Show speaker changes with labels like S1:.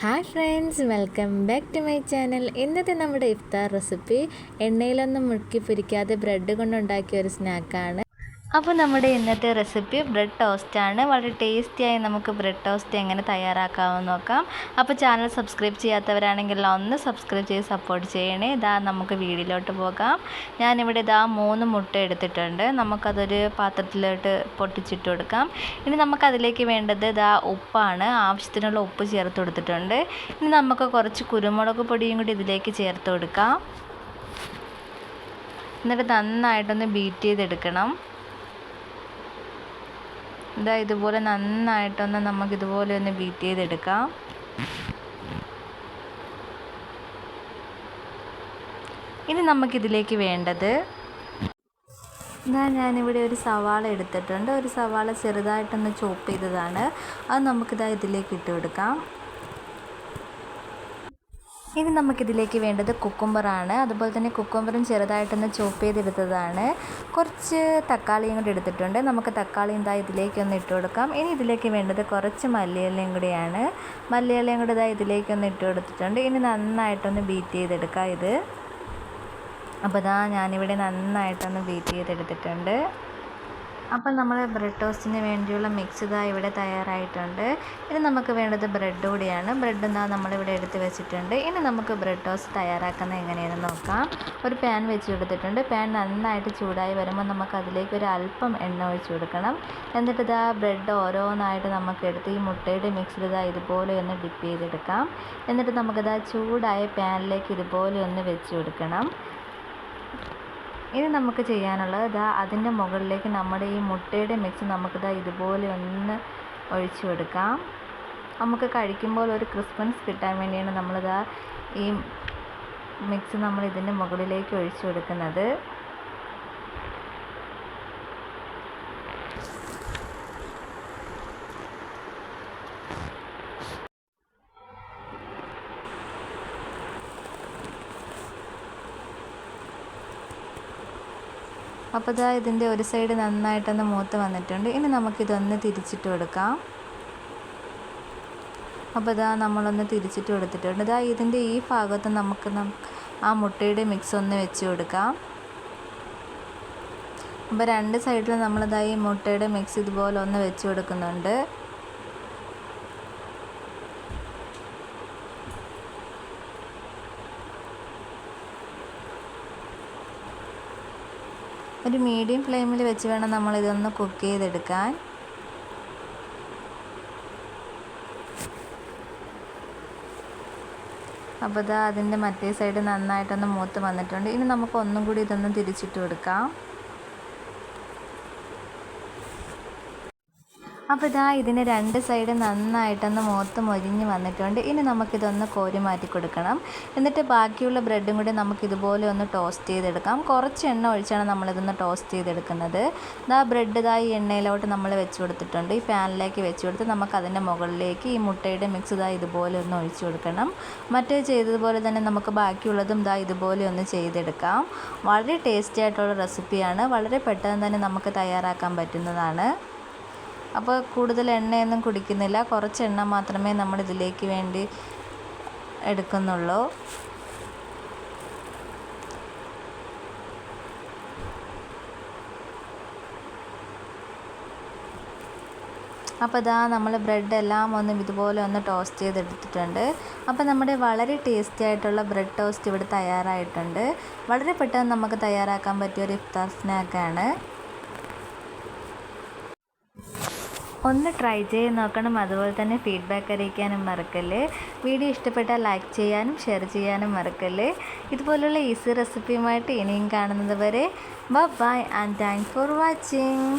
S1: Hi friends, welcome back to my channel. ഇന്നത്തെ നമ്മുടെ ഇഫ്താർ recipe എണ്ണയിലൊന്നും മുക്കി പൊരിക്കാതെ ബ്രെഡ് കൊണ്ടുണ്ടാക്കിയ ഒരു സ്നാക്കാണ്. അപ്പോൾ നമ്മുടെ ഇന്നത്തെ റെസിപ്പി ബ്രെഡ് ടോസ്റ്റാണ്. വളരെ ടേസ്റ്റിയായി നമുക്ക് ബ്രെഡ് ടോസ്റ്റ് എങ്ങനെ തയ്യാറാക്കാമെന്ന് നോക്കാം. അപ്പോൾ ചാനൽ സബ്സ്ക്രൈബ് ചെയ്യാത്തവരാണെങ്കിൽ ഒന്ന് സബ്സ്ക്രൈബ് ചെയ്ത് സപ്പോർട്ട് ചെയ്യണേ. ഇതാ നമുക്ക് വീഡിയോയിലോട്ട് പോകാം. ഞാനിവിടെ ഇതാ 3 മുട്ട എടുത്തിട്ടുണ്ട്. നമുക്കതൊരു പാത്രത്തിലോട്ട് പൊട്ടിച്ചിട്ട് കൊടുക്കാം. ഇനി നമുക്കതിലേക്ക് വേണ്ടത് ഇതാ ഉപ്പാണ്. ആവശ്യത്തിനുള്ള ഉപ്പ് ചേർത്ത് കൊടുത്തിട്ടുണ്ട്. ഇനി നമുക്ക് കുറച്ച് കുരുമുളക് പൊടിയും കൂടി ഇതിലേക്ക് ചേർത്ത് കൊടുക്കാം. എന്നിട്ട് നന്നായിട്ടൊന്ന് ബീറ്റ് ചെയ്തെടുക്കണം. ഇതാ ഇതുപോലെ നന്നായിട്ടൊന്ന് നമുക്കിതുപോലെ ഒന്ന് ബീറ്റ് ചെയ്തെടുക്കാം. ഇനി നമുക്കിതിലേക്ക് വേണ്ടത് ഞാനിവിടെ ഒരു സവാള എടുത്തിട്ടുണ്ട്. ഒരു സവാള ചെറുതായിട്ടൊന്ന് ചോപ്പ് ചെയ്തതാണ്. അത് നമുക്കിതാ ഇതിലേക്ക് ഇട്ട് കൊടുക്കാം. ഇനി നമുക്കിതിലേക്ക് വേണ്ടത് കുക്കുംബറാണ്. അതുപോലെ തന്നെ കുക്കുംബറും ചെറുതായിട്ടൊന്ന് ചോപ്പ് ചെയ്തെടുത്തതാണ്. കുറച്ച് തക്കാളിയും കൂടി എടുത്തിട്ടുണ്ട്. നമുക്ക് തക്കാളി ഇതാ ഇതിലേക്കൊന്ന് ഇട്ട് കൊടുക്കാം. ഇനി ഇതിലേക്ക് വേണ്ടത് കുറച്ച് മല്ലിയിലയും കൂടിയാണ്. മല്ലിയിലയും കൂടി ഇതാ ഇതിലേക്കൊന്ന് ഇട്ട് കൊടുത്തിട്ടുണ്ട്. ഇനി നന്നായിട്ടൊന്ന് ബീറ്റ് ചെയ്തെടുക്കാം ഇത്. അപ്പോൾ ഇതാ ഞാനിവിടെ നന്നായിട്ടൊന്ന് ബീറ്റ് ചെയ്തെടുത്തിട്ടുണ്ട്. അപ്പോൾ നമ്മൾ ബ്രെഡ് ടോസ്റ്റിന് വേണ്ടിയുള്ള മിക്സ് ഇതാ ഇവിടെ തയ്യാറായിട്ടുണ്ട്. ഇനി നമുക്ക് വേണ്ടത് ബ്രെഡ് കൂടിയാണ്. ബ്രെഡ് ഇതാ നമ്മളിവിടെ എടുത്ത് വെച്ചിട്ടുണ്ട്. ഇനി നമുക്ക് ബ്രെഡ് ടോസ്റ്റ് തയ്യാറാക്കുന്നത് എങ്ങനെയാണെന്ന് നോക്കാം. ഒരു പാൻ വെച്ച് കൊടുത്തിട്ടുണ്ട്. പാൻ നന്നായിട്ട് ചൂടായി വരുമ്പോൾ നമുക്ക് അതിലേക്ക് ഒരു അല്പം എണ്ണ ഒഴിച്ച് കൊടുക്കണം. എന്നിട്ട് ഇതാ ബ്രെഡ് ഓരോന്നായിട്ട് നമുക്കെടുത്ത് ഈ മുട്ടയുടെ മിക്സിൽ ഇതാ ഇതുപോലെ ഒന്ന് ഡിപ്പ് ചെയ്തെടുക്കാം. എന്നിട്ട് നമുക്കിതാ ചൂടായ പാനിലേക്ക് ഇതുപോലെ ഒന്ന് വെച്ച് കൊടുക്കണം. ഇനി നമുക്ക് ചെയ്യാനുള്ളത് ഇതാ അതിൻ്റെ മുകളിലേക്ക് നമ്മുടെ ഈ മുട്ടയുടെ മിക്സ് നമുക്കിതാ ഇതുപോലെ ഒന്ന് ഒഴിച്ചു കൊടുക്കാം. നമുക്ക് കഴിക്കുമ്പോൾ ഒരു ക്രിസ്മസ് കിട്ടാൻ വേണ്ടിയാണ് നമ്മളിതാ ഈ മിക്സ് നമ്മൾ ഇതിൻ്റെ മുകളിലേക്ക് ഒഴിച്ചു കൊടുക്കുന്നത്. അപ്പോൾ ഇതാ ഇതിൻ്റെ ഒരു സൈഡ് നന്നായിട്ടൊന്ന് മൂത്ത് വന്നിട്ടുണ്ട്. ഇനി നമുക്കിതൊന്ന് തിരിച്ചിട്ട് കൊടുക്കാം. അപ്പോൾ ഇതാ നമ്മളൊന്ന് തിരിച്ചിട്ട് കൊടുത്തിട്ടുണ്ട്. ഇതാ ഇതിൻ്റെ ഈ ഭാഗത്ത് നമുക്ക് ആ മുട്ടയുടെ മിക്സ് ഒന്ന് വെച്ച് കൊടുക്കാം. അപ്പോൾ രണ്ട് സൈഡിൽ നമ്മളിതാ ഈ മുട്ടയുടെ മിക്സ് ഇതുപോലെ ഒന്ന് വെച്ച് കൊടുക്കുന്നുണ്ട്. ഒരു മീഡിയം ഫ്ലെയിമിൽ വെച്ച് വേണം നമ്മളിതൊന്ന് കുക്ക് ചെയ്തെടുക്കാൻ. അപ്പോൾ ഇതാ അതിൻ്റെ മറ്റേ സൈഡ് നന്നായിട്ടൊന്ന് മൂത്ത് വന്നിട്ടുണ്ട്. ഇനി നമുക്ക് ഒന്നും കൂടി ഇതൊന്ന് തിരിച്ചിട്ട് കൊടുക്കാം. അപ്പോൾ ഇതാ ഇതിന് രണ്ട് സൈഡ് നന്നായിട്ടൊന്ന് മൂത്ത് മൊരിഞ്ഞ് വന്നിട്ടുണ്ട്. ഇനി നമുക്കിതൊന്ന് കോരി മാറ്റി കൊടുക്കണം. എന്നിട്ട് ബാക്കിയുള്ള ബ്രെഡും കൂടി നമുക്കിതുപോലെ ഒന്ന് ടോസ്റ്റ് ചെയ്തെടുക്കാം. കുറച്ച് എണ്ണ ഒഴിച്ചാണ് നമ്മളിതൊന്ന് ടോസ്റ്റ് ചെയ്തെടുക്കുന്നത്. ഇതാ ബ്രെഡ് ഇതാ ഈ എണ്ണയിലോട്ട് നമ്മൾ വെച്ച് കൊടുത്തിട്ടുണ്ട്. ഈ പാനിലേക്ക് വെച്ച് കൊടുത്ത് നമുക്കതിൻ്റെ മുകളിലേക്ക് ഈ മുട്ടയുടെ മിക്സ് ഇതാ ഇതുപോലെ ഒന്ന് ഒഴിച്ചു കൊടുക്കണം. മറ്റേ ചെയ്തതുപോലെ തന്നെ നമുക്ക് ബാക്കിയുള്ളതും ഇതാ ഇതുപോലെ ഒന്ന് ചെയ്തെടുക്കാം. വളരെ ടേസ്റ്റി ആയിട്ടുള്ള റെസിപ്പിയാണ്. വളരെ പെട്ടെന്ന് തന്നെ നമുക്ക് തയ്യാറാക്കാൻ പറ്റുന്നതാണ്. അപ്പോൾ കൂടുതൽ എണ്ണയൊന്നും കുടിക്കുന്നില്ല. കുറച്ച് എണ്ണ മാത്രമേ നമ്മൾ ഇതിലേക്ക് വേണ്ടി എടുക്കുന്നുള്ളൂ. അപ്പോൾ ഇതാ നമ്മൾ ബ്രെഡ് എല്ലാം ഒന്ന് ഇതുപോലെ ഒന്ന് ടോസ്റ്റ് ചെയ്തെടുത്തിട്ടുണ്ട്. അപ്പോൾ നമ്മുടെ വളരെ ടേസ്റ്റി ആയിട്ടുള്ള ബ്രെഡ് ടോസ്റ്റ് ഇവിടെ തയ്യാറായിട്ടുണ്ട്. വളരെ പെട്ടെന്ന് നമുക്ക് തയ്യാറാക്കാൻ പറ്റിയ ഒരു ഇഫ്താർ സ്നാക്കാണ്. ഒന്ന് ട്രൈ ചെയ്ത് നോക്കണം. അതുപോലെ തന്നെ ഫീഡ്ബാക്ക് അറിയിക്കാനും മറക്കല്ലേ. വീഡിയോ ഇഷ്ടപ്പെട്ടാൽ ലൈക്ക് ചെയ്യാനും ഷെയർ ചെയ്യാനും മറക്കല്ലേ. ഇതുപോലുള്ള ഈസി റെസിപ്പിയുമായിട്ട് ഇനിയും കാണുന്നത് വരെ bye and thanks for watching.